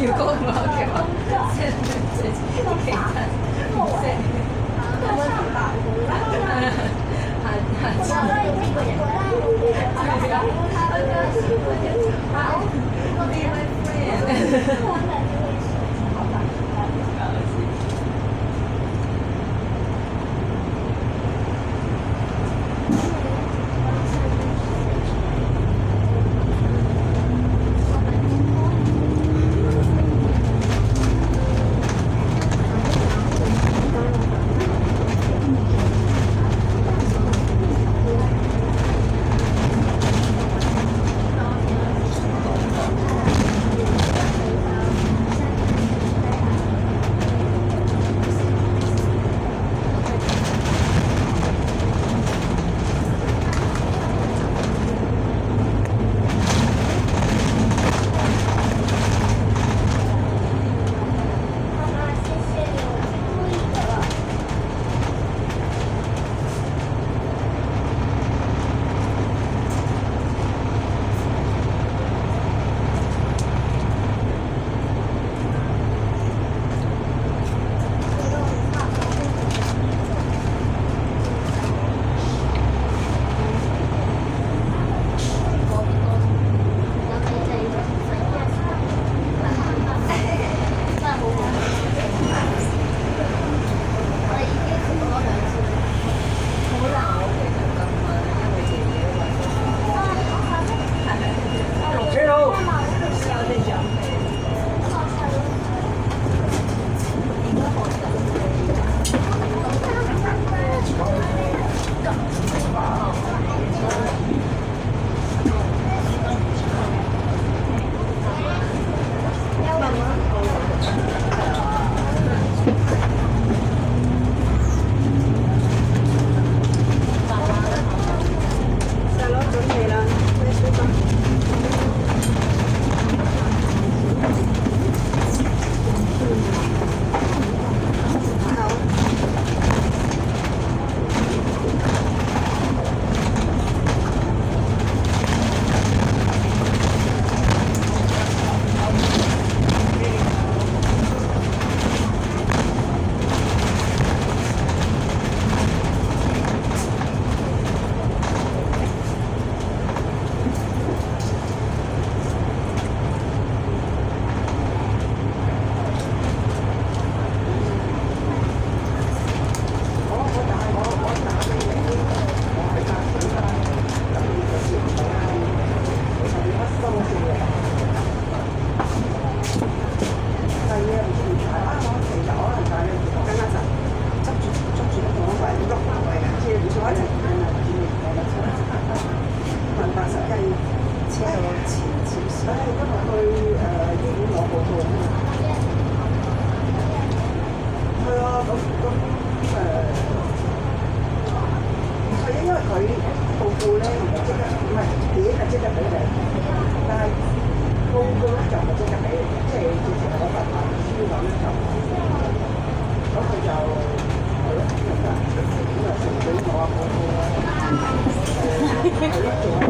要講嘅話嘅話，send message 其他唔 send。下次。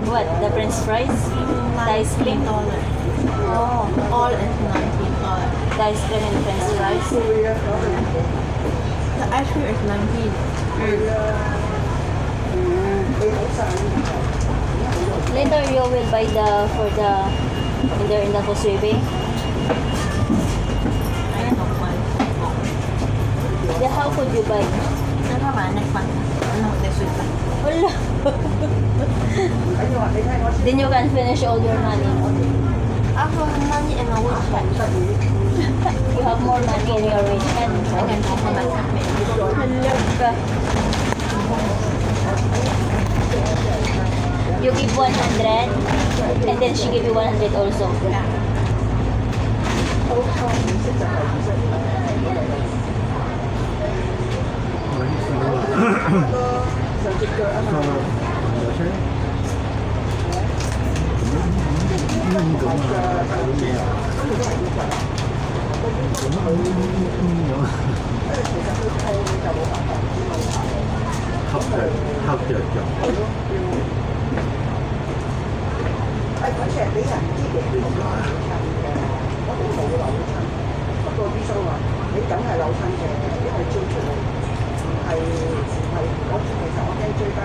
What? The French fries? The ice cream? Oh, all is 19 dollars. the ice cream and French fries. The ice cream is 19. Later you will buy for the in the Causeway. I don't want. Yeah, how could you buy? Never mind, next one. No, this week. Wala. Then you can finish all your money. No? I have money in my wish list. You have more money in your wish hand. I can go for my family. Hello. You give 100 and then she give you 100 also. Hấp được chồng. 係扭親嘅，因為追出嚟唔係嗰次，其實我驚追翻。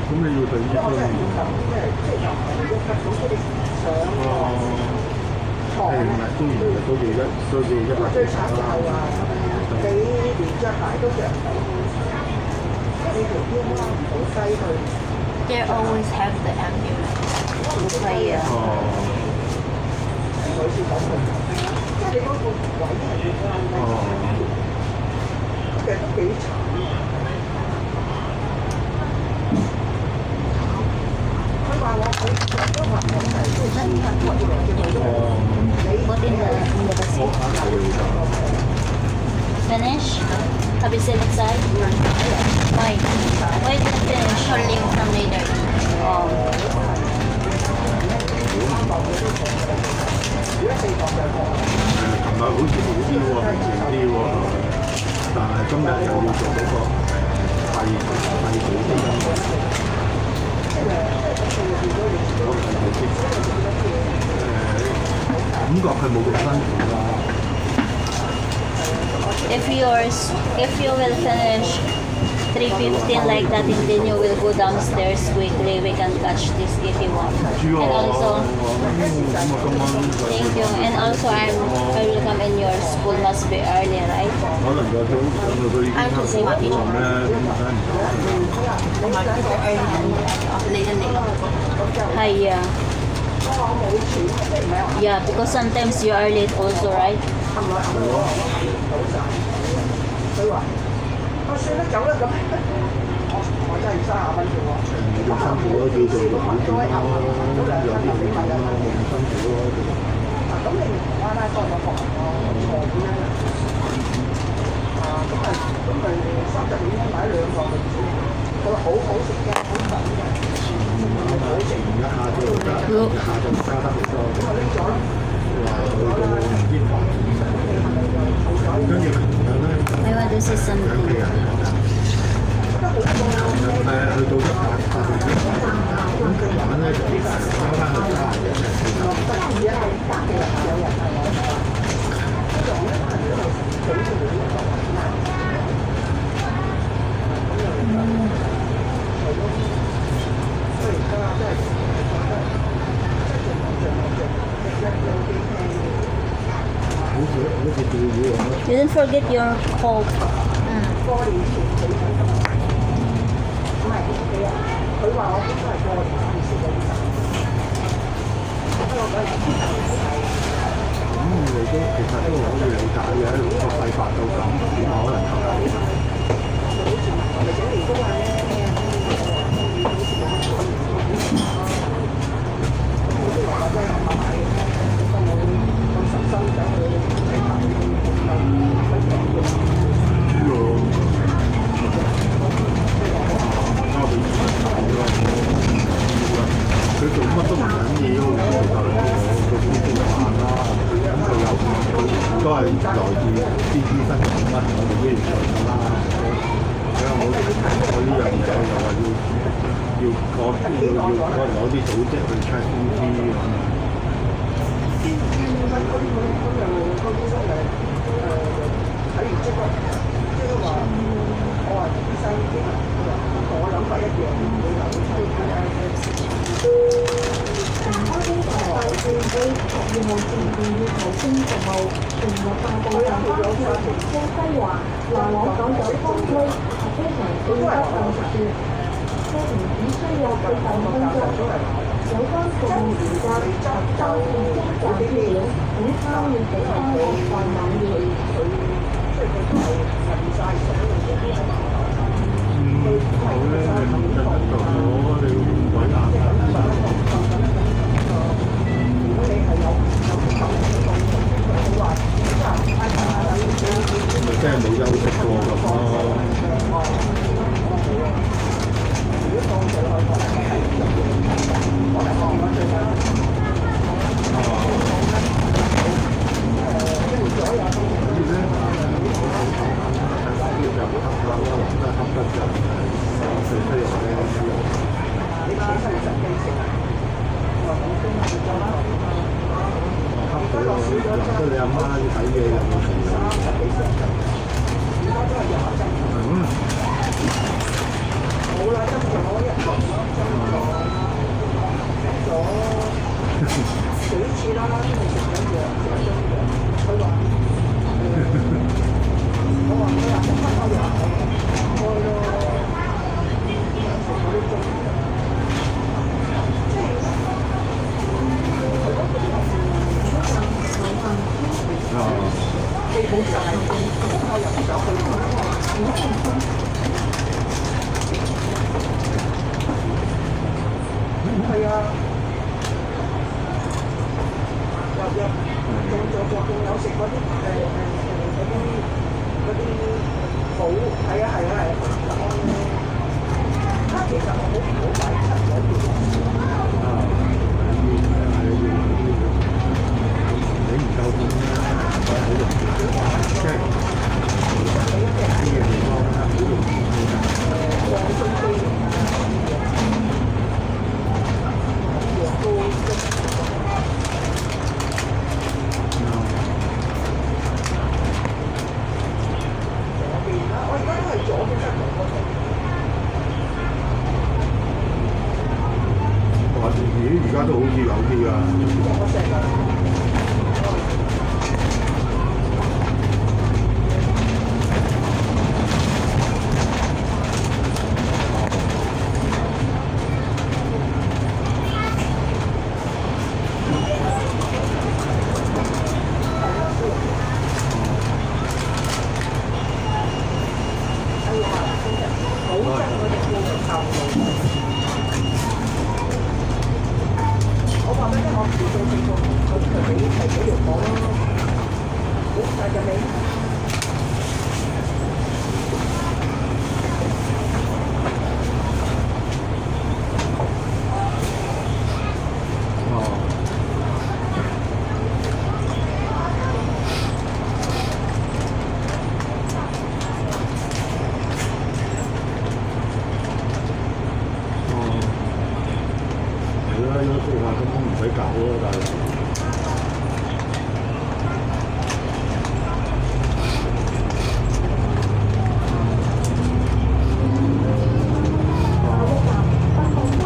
咁你要對醫生。我真係要等，即係又唔係喐得到佢哋上床咧，最慘就係話你連著鞋都着唔到，你條腰彎唔到西去。They always have the ambulance. 係啊。女士講佢，即係你嗰個位係要啱嘅，其實都幾慘。佢話我都話我係都真係我以為佢都Put in the basket. Finish? Have you seen inside? Why? Why did you finish? Pulling from later. Oh. 琴日好似好啲喎，平靜啲喎，但係今日又要做嗰個肺部啲音樂。感覺佢冇咁辛苦啦。If you will finish 3:15 like that and then you will go downstairs quickly, we can catch this if you want. And also, thank you. And also I will come in your school must be early, right? 可能個都上到佢已經差唔多咧，點解唔同埋呢個 early 嚟緊嚟咯。係啊。Yeah, because sometimes you are late also, right? 佢話：我算啦，走啦咁。我真係要30蚊啫喎。你咁辛苦咯，叫做勞苦點咯，有啲點咯，冇咁辛苦咯。咁你唔同啦，多咗學錯點樣咁咪30幾蚊買2個咪煮，佢話好好食嘅，好品嘅，好食。一下就加得好多。咁我拎咗啦。話去到唔知8點10點，跟住琴日咧。I want to say something. 去到8點，咁今晚咧就翻返去家人嘅。You didn't forget your coat. 佢話我應該係過年先食嘅。你都其實都可以理解嘅，個肺發到咁，點可能夠得？佢做乜都唔緊要，佢就個師傅話啦，咁佢有都係來自啲醫生講乜，我哋都要信㗎啦。佢有冇我呢樣嘢又話要攞啲組織去 check CT 咁。睇完即刻話，我話醫生同我諗法一樣，會留出嚟。業務正面要提升服務，全日發布上班車乘車規劃，來往港九方區係非常便捷50段，車程只需要45分鐘。有關服務時間及當前車站資料，請參閱本港網站網頁。好咧，你揾得到我哋揾下。咪真係冇休息過咁咯。用得你阿媽要睇嘢有冇同你。冇啦，執咗一輪咯，執咗幾次啦，都未食咗藥，食咗藥。佢話：我話佢話食乜都藥，開咯，食嗰啲中藥。基本上係開入咗去。係啊，仲有食嗰啲補，係啊，其實我好快出咗啲。你唔夠本啦，好容易，即係啲嘢地方好容易我而家都係左邊側嗰度。哇！而家都好似有啲啊。係啦，有啲話咁唔使搞咯，大佬。